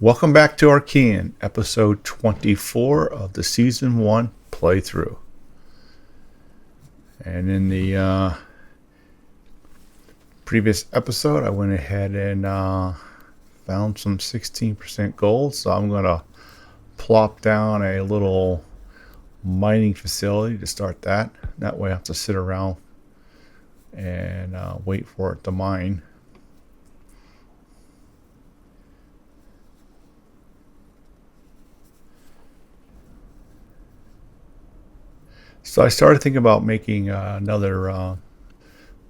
Welcome back to Archean, episode 24 of the season 1 playthrough. And in the previous episode, I went ahead and found some 16% gold. So I'm going to plop down a little mining facility to start that. That way I have to sit around and wait for it to mine. So I started thinking about making another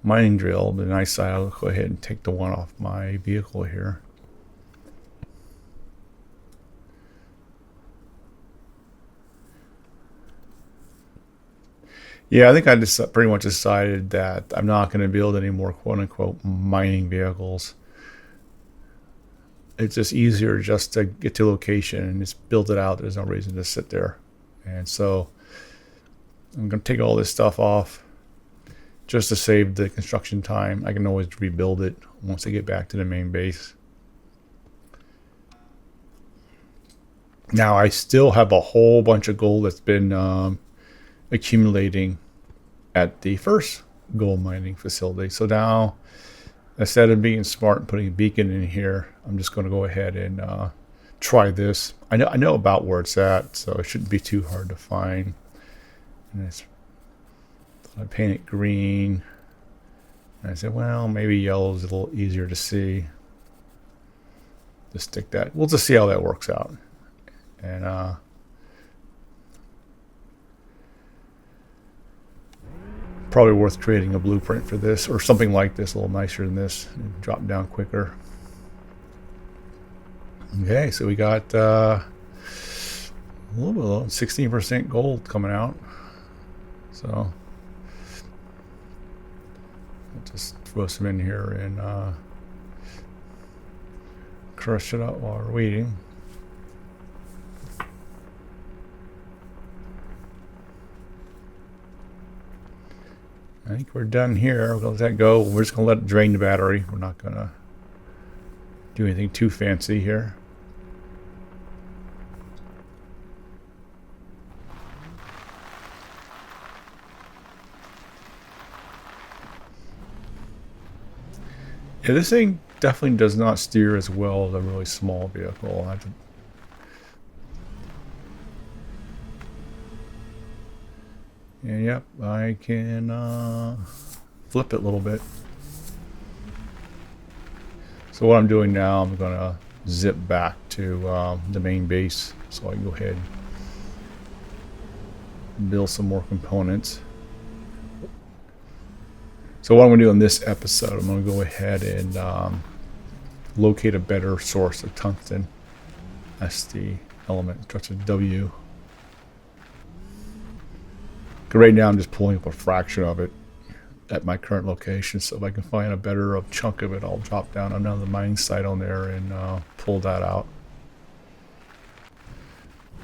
mining drill, but then I decided I'll go ahead and take the one off my vehicle here. Yeah, I think I just pretty much decided that I'm not going to build any more quote-unquote mining vehicles. It's just easier just to get to a location and just build it out. There's no reason to sit there. And so I'm going to take all this stuff off just to save the construction time. I can always rebuild it once I get back to the main base. Now I still have a whole bunch of gold that's been accumulating at the first gold mining facility. So now, instead of being smart and putting a beacon in here, I'm just going to go ahead and try this. I know about where it's at, so it shouldn't be too hard to find. And I paint it green. And I said, well, maybe yellow is a little easier to see. Just stick that. We'll just see how that works out. And probably worth creating a blueprint for this or something like this, a little nicer than this, and drop down quicker. Okay, so we got a little bit of 16% gold coming out. So I'll just throw some in here and crush it up while we're waiting. I think we're done here. We're going to let that go. We're just going to let it drain the battery. We're not going to do anything too fancy here. Yeah, this thing definitely does not steer as well as a really small vehicle. And yep, I can flip it a little bit. So what I'm doing now, I'm going to zip back to the main base so I can go ahead and build some more components. So what I'm going to do in this episode, I'm going to go ahead and locate a better source of tungsten. That's the element, structure W. Right now I'm just pulling up a fraction of it at my current location. So if I can find a better chunk of it, I'll drop down another mining site on there and pull that out.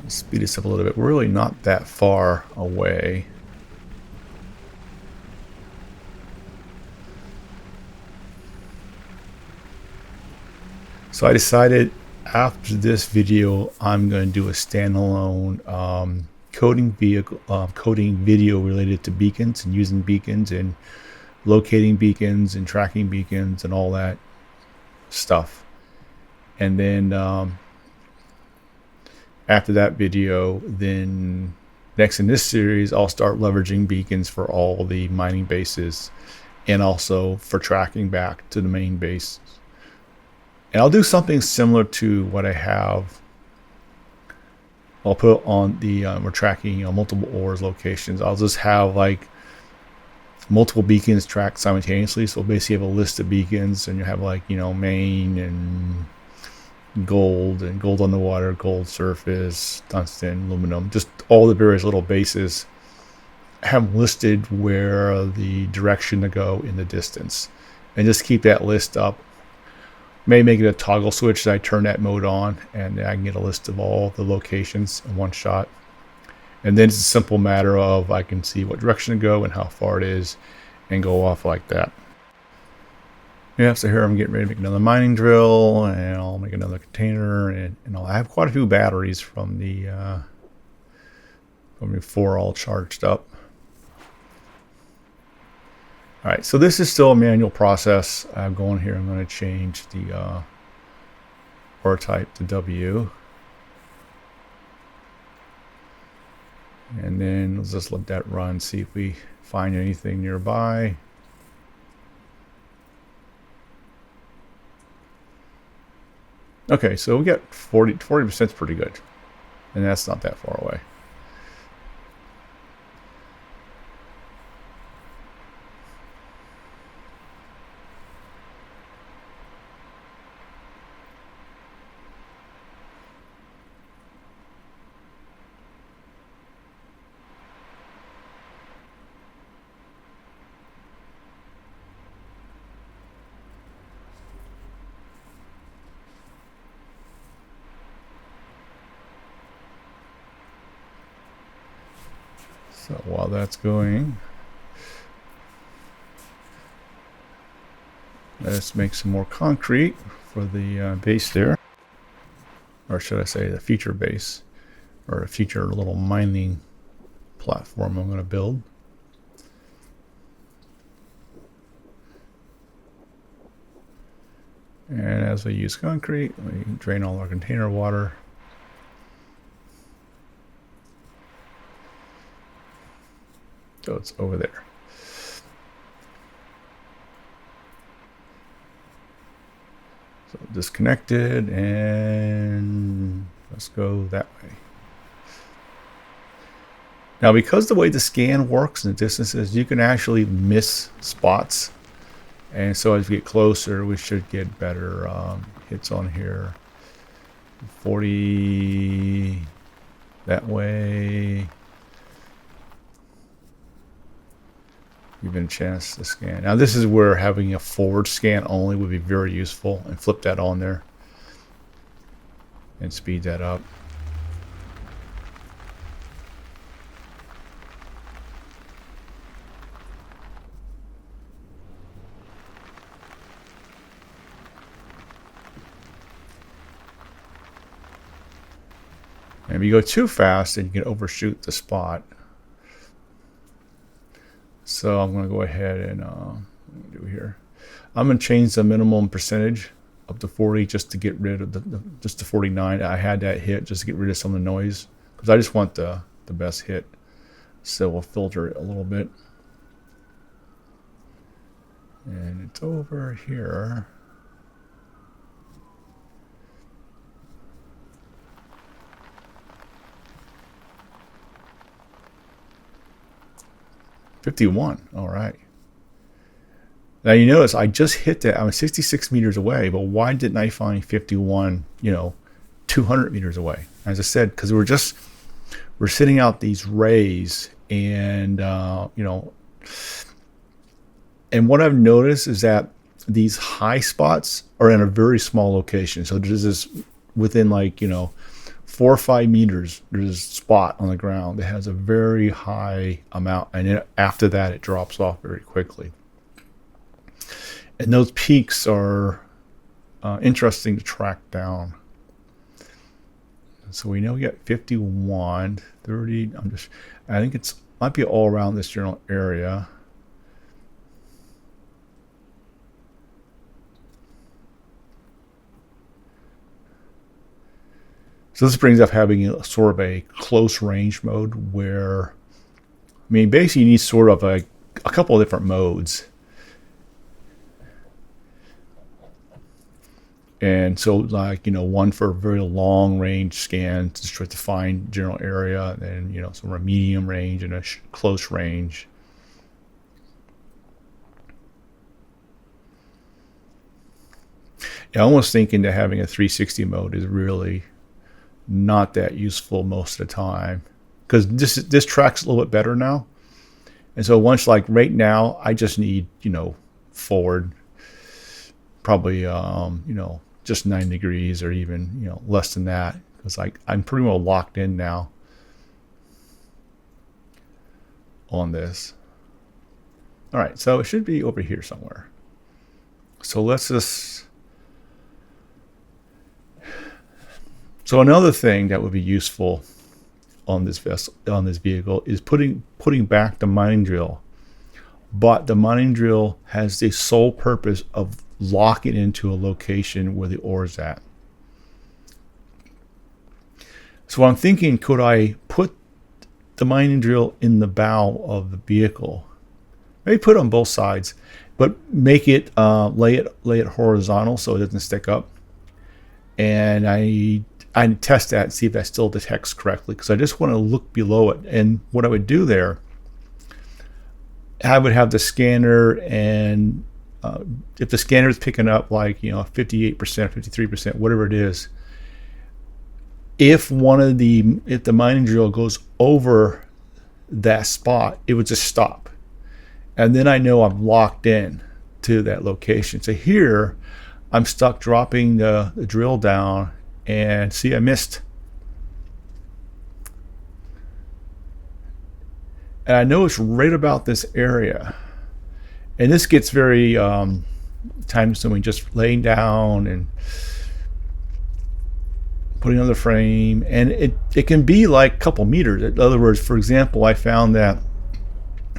I'll speed this up a little bit. We're really not that far away. So I decided after this video, I'm going to do a standalone coding video related to beacons and using beacons and locating beacons and tracking beacons and all that stuff. And then after that video, then next in this series, I'll start leveraging beacons for all the mining bases and also for tracking back to the main base. And I'll do something similar to what I have. I'll put on the we're tracking multiple ores locations. I'll just have like multiple beacons tracked simultaneously. So basically, you have a list of beacons, and you have like main and gold on the water, gold surface, tungsten, aluminum, just all the various little bases. I have them listed where the direction to go in the distance, and just keep that list up. May make it a toggle switch that I turn that mode on, and I can get a list of all the locations in one shot. And then it's a simple matter of I can see what direction to go and how far it is and go off like that. Yeah, so here I'm getting ready to make another mining drill, and I'll make another container, and I have quite a few batteries from before all charged up. All right, so this is still a manual process. I'm going here. I'm going to change the ore type to W, and then let's just let that run. See if we find anything nearby. Okay, so we got 40% is pretty good, and that's not that far away. So while that's going, let's make some more concrete for the base there. Or should I say the future base, or a future little mining platform I'm going to build. And as we use concrete, we drain all our container water. So it's over there. So disconnected, and let's go that way. Now, because the way the scan works and the distances, you can actually miss spots. And so as we get closer, we should get better hits on here. 40 that way. Given a chance to scan. Now this is where having a forward scan only would be very useful, and flip that on there and speed that up. And if you go too fast, then you can overshoot the spot. So I'm going to go ahead and do here. I'm going to change the minimum percentage up to 40 just to get rid of just to 49. I had that hit just to get rid of some of the noise because I just want the best hit. So we'll filter it a little bit. And it's over here. $51. All right. Now you notice I just hit that. I'm 66 meters away, but why didn't I find 51? 200 meters away. As I said, because we're sending out these rays, and and what I've noticed is that these high spots are in a very small location. So there's this within 4 or 5 meters, there's a spot on the ground that has a very high amount, and then after that it drops off very quickly. And those peaks are interesting to track down. So we know we got 51, 30. I think it's might be all around this general area. So this brings up having sort of a close range mode where, basically you need sort of a couple of different modes. And so one for very long range scan to try to find general area, and then, sort of a medium range and a close range. Yeah, I'm almost thinking that having a 360 mode is really not that useful most of the time, because this tracks a little bit better now. And so once, right now, I just need forward probably just 9 degrees or even less than that, because I'm pretty well locked in now on this. All right, so it should be over here somewhere. So let's just. So another thing that would be useful on this vehicle, is putting back the mining drill. But the mining drill has the sole purpose of locking into a location where the ore is at. So I'm thinking, could I put the mining drill in the bow of the vehicle? Maybe put it on both sides, but make it lay it horizontal so it doesn't stick up. And I test that and see if that still detects correctly, because I just want to look below it. And what I would do there, I would have the scanner, and if the scanner is picking up 58%, 53%, whatever it is, if the mining drill goes over that spot, it would just stop. And then I know I'm locked in to that location. So here, I'm stuck dropping the drill down, and see, I missed. And I know it's right about this area. And this gets very time consuming, just laying down and putting on the frame. And it can be like a couple meters. In other words, for example, I found that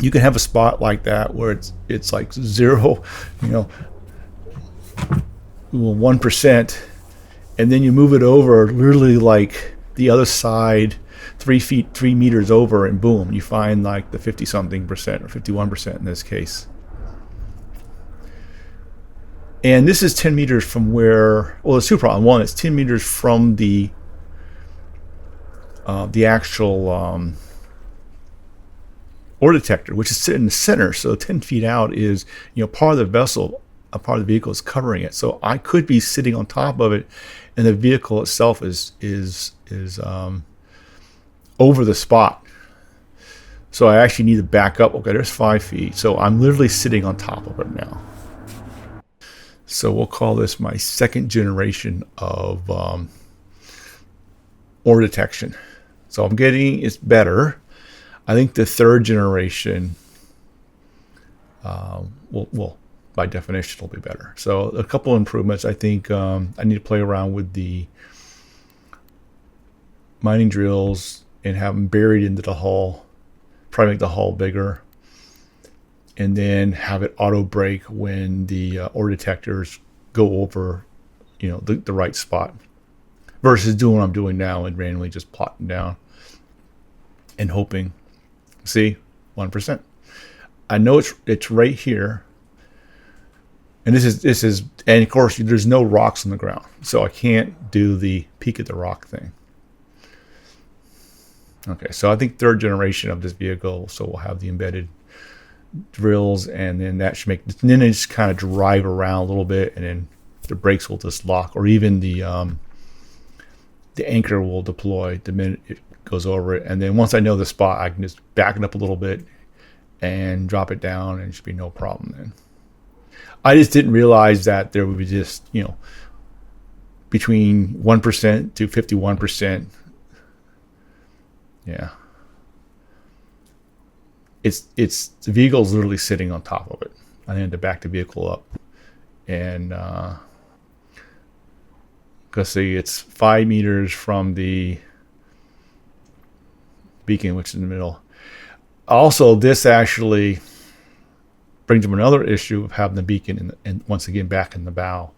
you can have a spot like that where it's like 1%, and then you move it over literally like the other side 3 meters over, and boom, you find like the 50 something percent, or 51% in this case. And this is 10 meters from where, well, there's two problems. One, it's 10 meters from the actual ore detector, which is sitting in the center. So 10 feet out is, part of the vessel, a part of the vehicle is covering it. So I could be sitting on top of it, and the vehicle itself is over the spot. So I actually need to back up. Okay, there's 5 feet. So I'm literally sitting on top of it now. So we'll call this my second generation of ore detection. So I'm getting, it's better. I think the third generation will by definition will be better. So a couple of improvements. I think I need to play around with the mining drills and have them buried into the hull, probably make the hull bigger, and then have it auto brake when the ore detectors go over, the right spot, versus doing what I'm doing now and randomly just plotting down and hoping. See, 1%. I know it's right here. And this is, and of course, there's no rocks on the ground, so I can't do the peek at the rock thing. Okay, so I think third generation of this vehicle, so we'll have the embedded drills, and then that should and then they just kind of drive around a little bit, and then the brakes will just lock, or even the anchor will deploy the minute it goes over it. And then once I know the spot, I can just back it up a little bit and drop it down, and it should be no problem then. I just didn't realize that there would be just, between 1% to 51%. Yeah. It's the vehicle's literally sitting on top of it. I had to back the vehicle up, and because see, it's 5 meters from the beacon, which is in the middle. Also, this actually brings up another issue of having the beacon and once again back in the bow.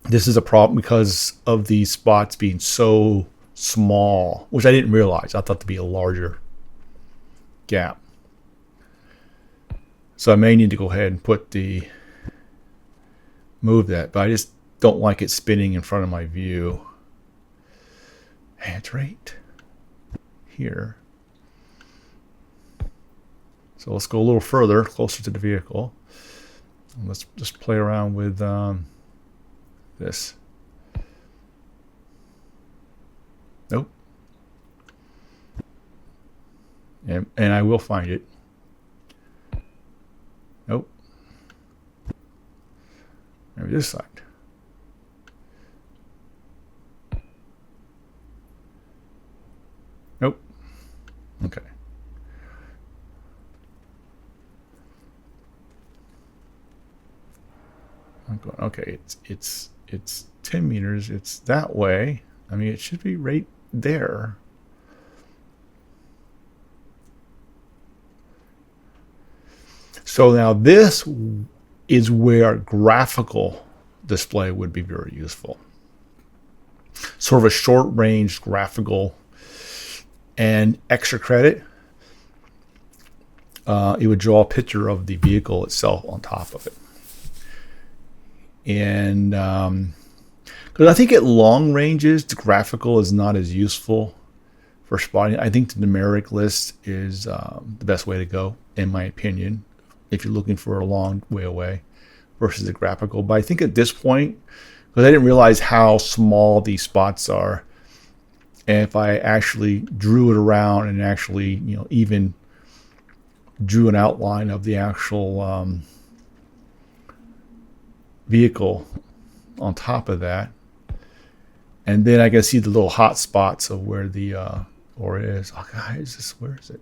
This is a problem because of these spots being so small, which I didn't realize. I thought to be a larger gap. So I may need to go ahead and move that, but I just don't like it spinning in front of my view. And it's right here. So let's go a little further, closer to the vehicle. And let's just play around with this. Nope. And I will find it. Nope. Maybe this side. Nope. Okay. I'm going, okay, it's 10 meters. It's that way. I mean, it should be right there. So now this is where graphical display would be very useful. Sort of a short range graphical and extra credit. It would draw a picture of the vehicle itself on top of it. And because I think at long ranges, the graphical is not as useful for spotting. I think the numeric list is the best way to go, in my opinion, if you're looking for a long way away versus the graphical. But I think at this point, because I didn't realize how small these spots are, and if I actually drew it around and actually, you know, even drew an outline of the actual vehicle on top of that, and then I can see the little hot spots of where the ore is. Oh, guys, where is it?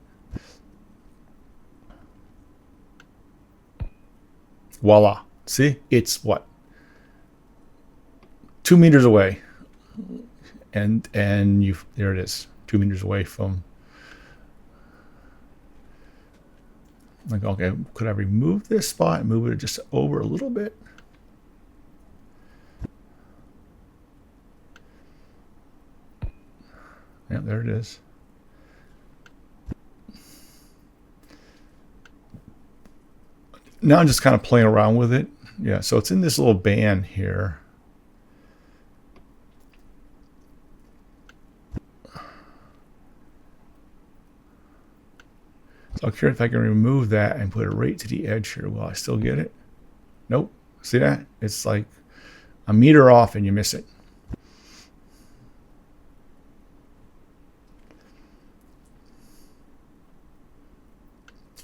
Voila. See, it's what? 2 meters away. And there it is, 2 meters away from. Like, okay, could I remove this spot and move it just over a little bit? Yeah, there it is. Now I'm just kind of playing around with it. Yeah, so it's in this little band here. So I'm curious if I can remove that and put it right to the edge here. Will I still get it? Nope. See that? It's like a meter off and you miss it.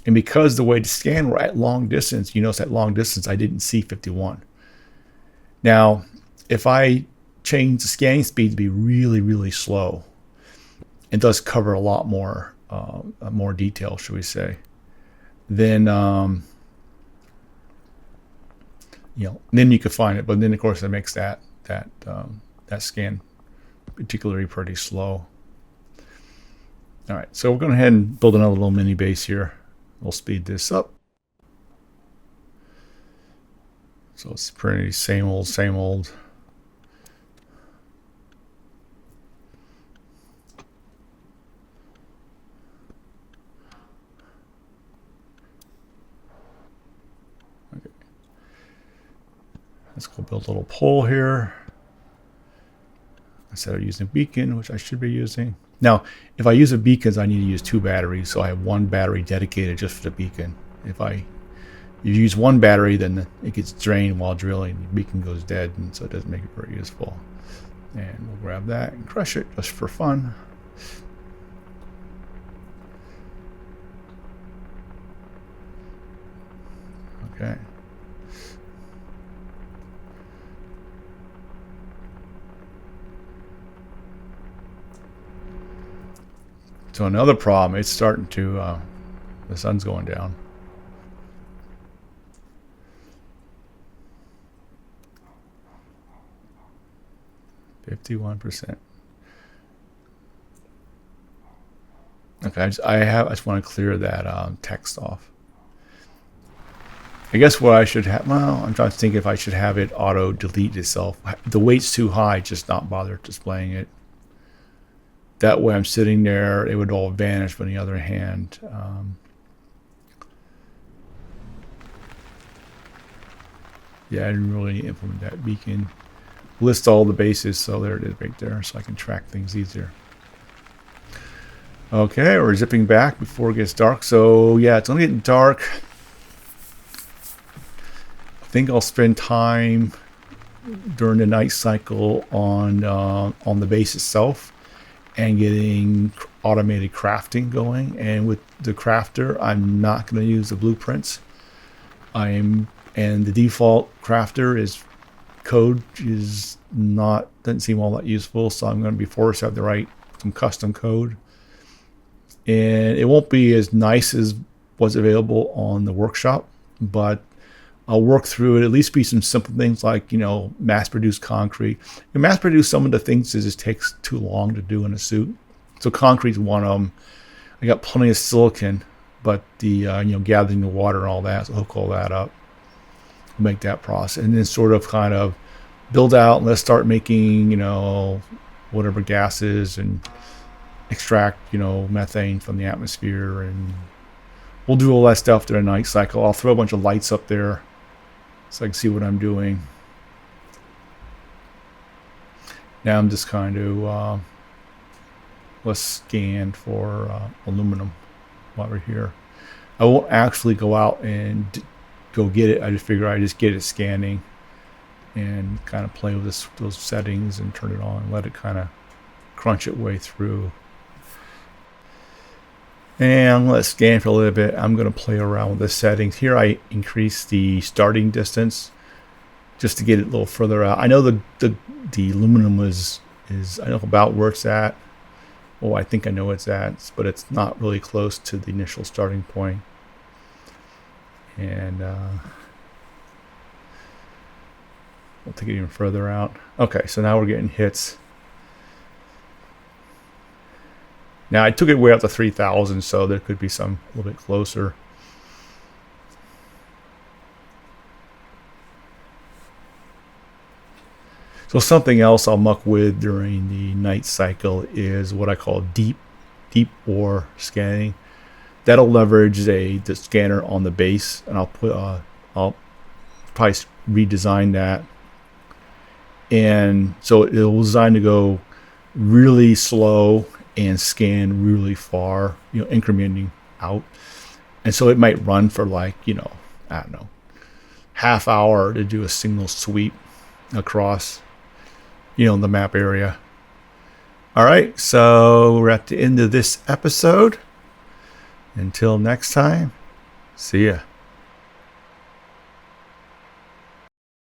And because the way to scan were at long distance, you notice at long distance I didn't see 51. Now, if I change the scanning speed to be really, really slow, it does cover a lot more detail, should we say? Then you know, then you could find it. But then of course it makes that scan particularly pretty slow. All right, so we're going to head and build another little mini base here. We'll speed this up. So it's pretty same old, same old. Okay. Let's go build a little pole here. Instead of using a beacon, which I should be using. Now, if I use a beacon, I need to use 2 batteries, so I have 1 battery dedicated just for the beacon. If you use 1 battery, then it gets drained while drilling. The beacon goes dead, and so it doesn't make it very useful. And we'll grab that and crush it just for fun. Okay. So another problem, it's starting to, the sun's going down. %. Okay, I just want to clear that text off. I guess what I should have, well, I'm trying to think if I should have it auto delete itself. The weight's too high, just not bother displaying it. That way I'm sitting there, it would all vanish. But on the other hand, yeah, I didn't really implement that beacon. List all the bases, so there it is right there, so I can track things easier. Okay, we're zipping back before it gets dark. So yeah, it's only getting dark. I think I'll spend time during the night cycle on the base itself and getting automated crafting going. And with the crafter, I'm not going to use the blueprints. And the default crafter is code is not, doesn't seem all that useful, so I'm going to be forced to have to write some custom code. And it won't be as nice as what's available on the workshop, but I'll work through it. At least be some simple things like, mass-produced concrete. And mass-produce some of the things that just takes too long to do in a suit. So concrete's one of them. I got plenty of silicon, but the gathering the water and all that, so hook all that up, make that process, and then sort of kind of build out and let's start making whatever gases and extract methane from the atmosphere, and we'll do all that stuff during the night cycle. I'll throw a bunch of lights up there so I can see what I'm doing. Now I'm just kind of let's scan for aluminum while we're here. I won't actually go out and go get it. I just figure I just get it scanning and kind of play with those settings and turn it on and let it kind of crunch its way through. And let's scan for a little bit. I'm going to play around with the settings. Here I increase the starting distance just to get it a little further out. I know the aluminum is I know about where it's at. Well, I think I know it's at, but it's not really close to the initial starting point. And we'll take it even further out. Okay, so now we're getting hits. Now I took it way out to 3,000, so there could be some a little bit closer. So something else I'll muck with during the night cycle is what I call deep ore scanning. That'll leverage the scanner on the base, and I'll probably redesign that. And so it was designed to go really slow and scan really far, incrementing out. And so it might run for like, I don't know, half hour to do a single sweep across, the map area. All right, so we're at the end of this episode. Until next time, see ya.